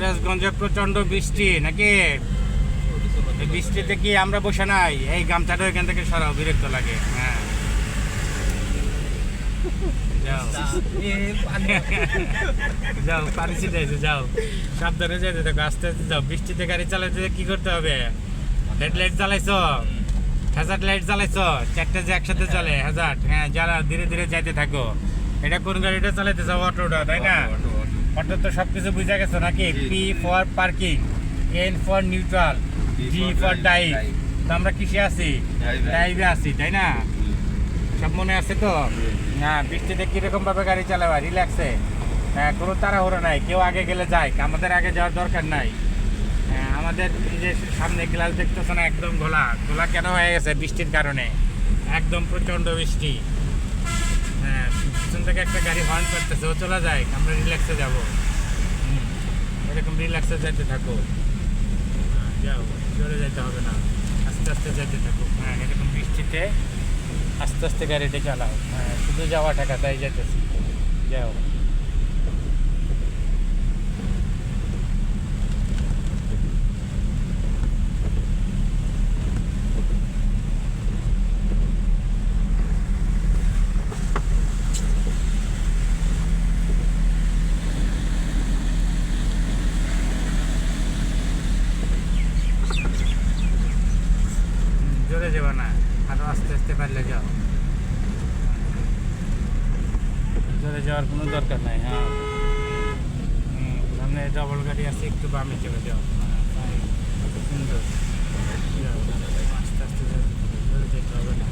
সিরাজগঞ্জে প্রচন্ড বৃষ্টি নাকি? এই বৃষ্টিতে কি আমরা বসে নাই? এই গামছাটা এখান থেকে সরাও, বিরক্ত লাগে। হ্যাঁ, যাও যাও, পানি ছিটাইছে, যাও, সাবধানে যেতে দেখো, আস্তে আস্তে যাও। বৃষ্টিতে গাড়ি চালাইতে কি করতে হবে? হেডলাইট জ্বালাইছো, হ্যাজার্ড লাইট জ্বালাইছো, চারটে যে একসাথে চলে হ্যাজার্ড, হ্যাঁ, যারা ধীরে ধীরে যাইতে থাকো। এটা কোন গাড়িটা চালাইতেছো? অটোটা, তাই না? অটো তো সবকিছু বুঝা গেছো নাকি? P for parking, N for neutral, D for dive. তো আমরা কিসে আছি? ড্রাইভে আছি, তাই না? সব মনে আছে তো? হ্যাঁ, বৃষ্টিতে কিরকম ভাবে গাড়ি চালাবা? রিল্যাক্সে, হ্যাঁ, কোনো তাড়াহুড়ো নাই। কেউ আগে গেলে যায়, আমাদের আগে যাওয়ার দরকার নাই। হ্যাঁ, আমাদের এই যে সামনে গ্লাস দেখতেছো না, একদম ঘোলা ঘোলা কেন হয়ে গেছে? বৃষ্টির কারণে, একদম প্রচন্ড বৃষ্টি। হ্যাঁ, পিছন থেকে একটা গাড়ি হর্ন করতেছে, ও চলে যায়, আমরা রিল্যাক্সে যাবো। এরকম রিল্যাক্সে যাইতে থাকো। হ্যাঁ, যাও, জোরে যাইতে হবে না, আস্তে আস্তে যাইতে থাকো। হ্যাঁ, এরকম বৃষ্টিতে আস্তে আস্তে গাড়িটা চালাও। হ্যাঁ, শুধু যাওয়া টাকা তাই যাইতেছি, যাও। জোরে যাবো না, আরো আস্তে আস্তে পারলে যাও। জোরে যাওয়ার কোনো দরকার নাই। হ্যাঁ, সামনে ডবল গাড়ি আছে, একটু বামে চলে যাও। হ্যাঁ, সুন্দর, আস্তে আস্তে জোরে যেতে হবে না।